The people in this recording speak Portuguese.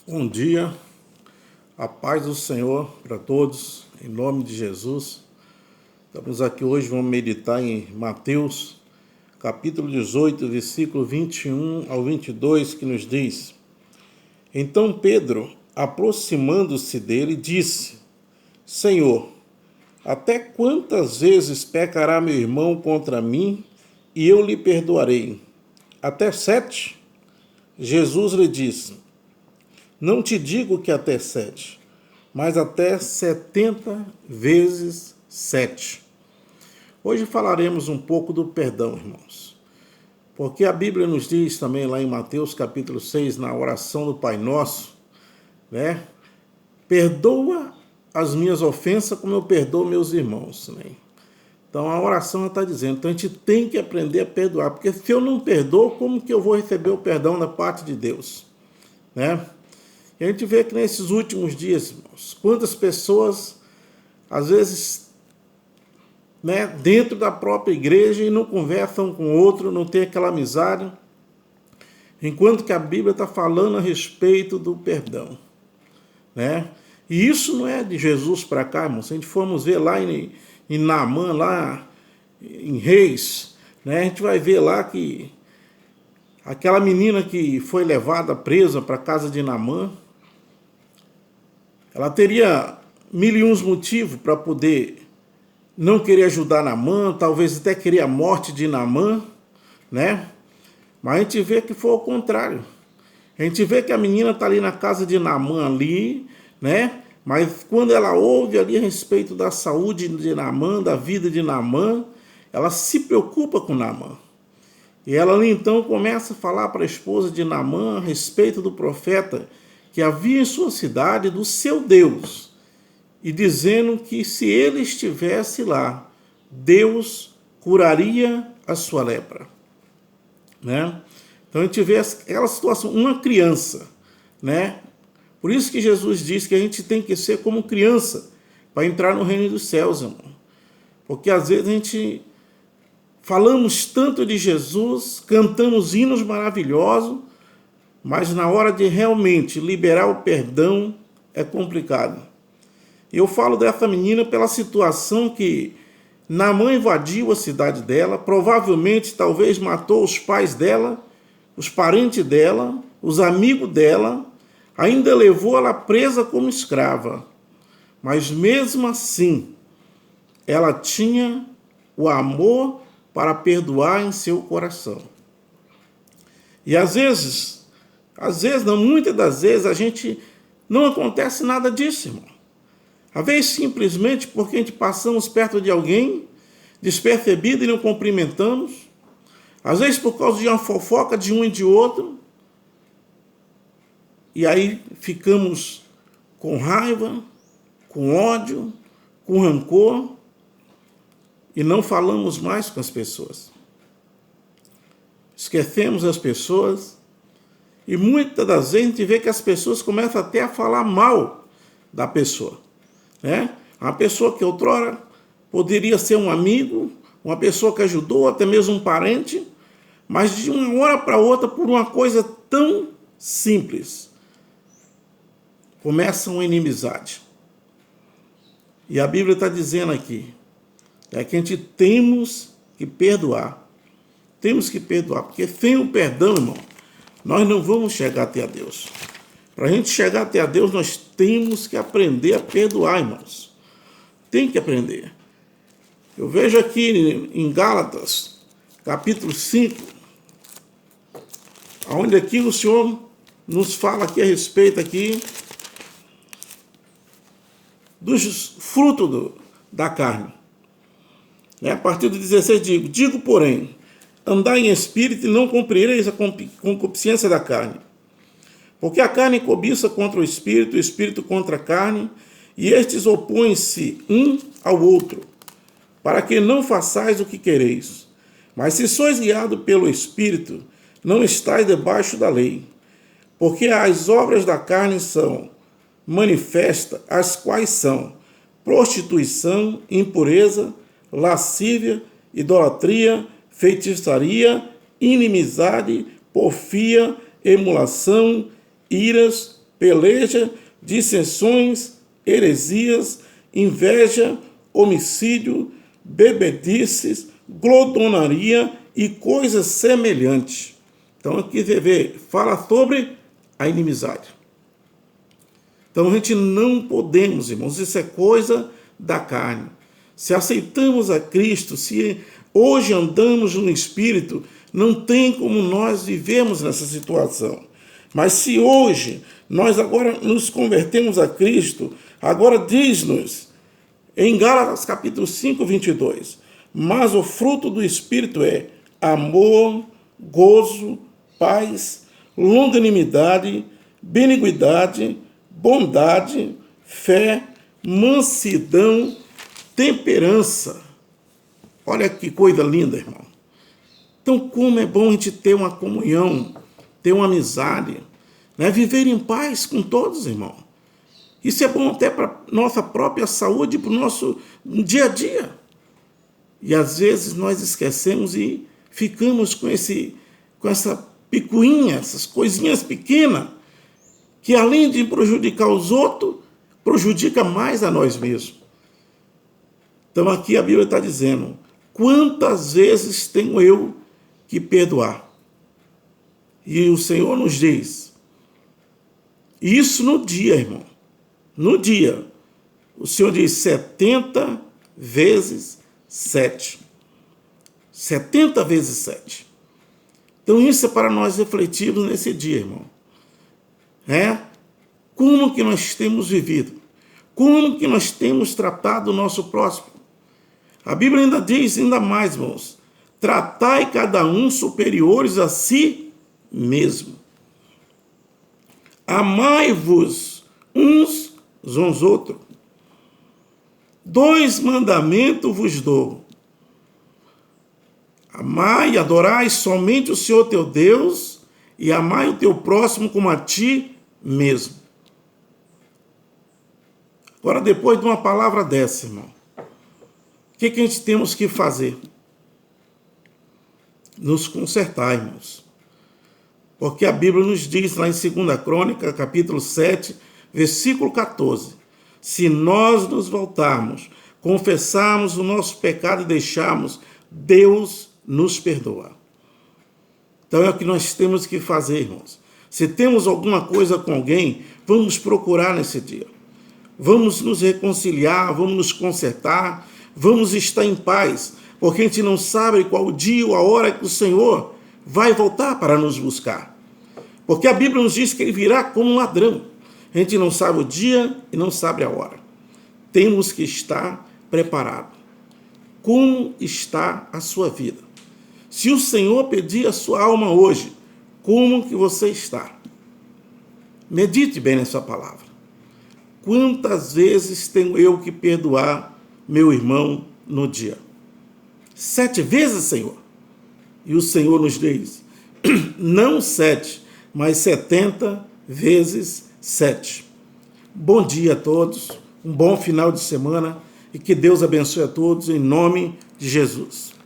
Bom dia, a paz do Senhor para todos, em nome de Jesus. Estamos aqui hoje, vamos meditar em Mateus, capítulo 18, versículo 21 ao 22, que nos diz: Então Pedro, aproximando-se dele, disse: Senhor, até quantas vezes pecará meu irmão contra mim e eu lhe perdoarei? Até 7? Jesus lhe disse: Não te digo que até 7, mas até 70 vezes 7. Hoje falaremos um pouco do perdão, irmãos. Porque a Bíblia nos diz também lá em Mateus capítulo 6, na oração do Pai Nosso, né? Perdoa as minhas ofensas como eu perdoo meus irmãos. Né? Então a oração está dizendo, então a gente tem que aprender a perdoar. Porque se eu não perdoo, como que eu vou receber o perdão da parte de Deus? Né? E a gente vê que nesses últimos dias, irmãos, quantas pessoas, às vezes, né, dentro da própria igreja e não conversam com o outro, não tem aquela amizade, enquanto que a Bíblia está falando a respeito do perdão. Né? E isso não é de Jesus para cá, irmãos. Se a gente formos ver lá em Naamã, lá em Reis, né, a gente vai ver lá que aquela menina que foi levada presa para a casa de Naamã, ela teria mil e uns motivos para poder não querer ajudar Naamã, talvez até querer a morte de Naamã, né? Mas a gente vê que foi o contrário. A gente vê que a menina está ali na casa de Naamã ali, né? Mas quando ela ouve ali a respeito da saúde de Naamã, da vida de Naamã, ela se preocupa com Naamã. E ela ali então começa a falar para a esposa de Naamã a respeito do profeta que havia em sua cidade, do seu Deus, e dizendo que se ele estivesse lá, Deus curaria a sua lepra. Né? Então a gente vê aquela situação, uma criança, né? Por isso que Jesus diz que a gente tem que ser como criança para entrar no reino dos céus, irmão. Porque às vezes a gente falamos tanto de Jesus, cantamos hinos maravilhosos, mas na hora de realmente liberar o perdão é complicado. Eu falo dessa menina pela situação que Naamã invadiu a cidade dela, provavelmente talvez matou os pais dela, os parentes dela, os amigos dela, ainda levou ela presa como escrava. Mas mesmo assim, ela tinha o amor para perdoar em seu coração. E às vezes não, muitas das vezes a gente não acontece nada disso, irmão. Às vezes simplesmente porque a gente passamos perto de alguém despercebido e não cumprimentamos. Às vezes por causa de uma fofoca de um e de outro. E aí ficamos com raiva, com ódio, com rancor e não falamos mais com as pessoas. Esquecemos as pessoas. E muitas das vezes a gente vê que as pessoas começam até a falar mal da pessoa. Né? Uma pessoa que outrora poderia ser um amigo, uma pessoa que ajudou, até mesmo um parente, mas de uma hora para outra, por uma coisa tão simples, começa uma inimizade. E a Bíblia está dizendo aqui que a gente temos que perdoar. Temos que perdoar, porque sem o perdão, irmão, nós não vamos chegar até a Deus. Para a gente chegar até a Deus, nós temos que aprender a perdoar, irmãos. Tem que aprender. Eu vejo aqui em Gálatas, capítulo 5, onde aqui o Senhor nos fala aqui a respeito aqui dos frutos da carne. A partir do 16 digo, porém, andai em espírito e não cumprireis a concupiscência da carne. Porque a carne cobiça contra o espírito contra a carne, e estes opõem-se um ao outro, para que não façais o que quereis. Mas se sois guiados pelo Espírito, não estáis debaixo da lei. Porque as obras da carne são manifestas, as quais são prostituição, impureza, lascívia, idolatria, feitiçaria, inimizade, porfia, emulação, iras, peleja, dissensões, heresias, inveja, homicídio, bebedices, glotonaria e coisas semelhantes. Então aqui você vê, fala sobre a inimizade. Então a gente não podemos, irmãos, isso é coisa da carne. Se aceitamos a Cristo, se hoje andamos no Espírito, não tem como nós vivemos nessa situação. Mas se hoje nós agora nos convertemos a Cristo, agora diz-nos, em Gálatas capítulo 5, 22, mas o fruto do Espírito é amor, gozo, paz, longanimidade, benignidade, bondade, fé, mansidão, temperança. Olha que coisa linda, irmão. Então, como é bom a gente ter uma comunhão, ter uma amizade, né? Viver em paz com todos, irmão. Isso é bom até para nossa própria saúde, para o nosso dia a dia. E às vezes nós esquecemos e ficamos com essa picuinha, essas coisinhas pequenas, que além de prejudicar os outros, prejudica mais a nós mesmos. Então aqui a Bíblia está dizendo, quantas vezes tenho eu que perdoar? E o Senhor nos diz, isso no dia, irmão, no dia, o Senhor diz 70 vezes 7. 70 vezes 7. Então isso é para nós refletirmos nesse dia, irmão. Como que nós temos vivido? Como que nós temos tratado o nosso próximo? A Bíblia ainda diz, ainda mais, irmãos, tratai cada um superiores a si mesmo. Amai-vos uns aos outros. 2 mandamentos vos dou. Amai e adorai somente o Senhor teu Deus e amai o teu próximo como a ti mesmo. Agora, depois de uma palavra dessa, irmão, o que a gente temos que fazer? Nos consertar, irmãos. Porque a Bíblia nos diz lá em 2 Crônica, capítulo 7, versículo 14, se nós nos voltarmos, confessarmos o nosso pecado e deixarmos, Deus nos perdoa. Então é o que nós temos que fazer, irmãos. Se temos alguma coisa com alguém, vamos procurar nesse dia. Vamos nos reconciliar, vamos nos consertar, vamos estar em paz, porque a gente não sabe qual o dia ou a hora que o Senhor vai voltar para nos buscar. Porque a Bíblia nos diz que ele virá como um ladrão. A gente não sabe o dia e não sabe a hora. Temos que estar preparados. Como está a sua vida? Se o Senhor pedir a sua alma hoje, como que você está? Medite bem nessa palavra. Quantas vezes tenho eu que perdoar meu irmão no dia? 7 vezes, Senhor. E o Senhor nos diz, não 7, mas 70 vezes 7. Bom dia a todos, um bom final de semana e que Deus abençoe a todos em nome de Jesus.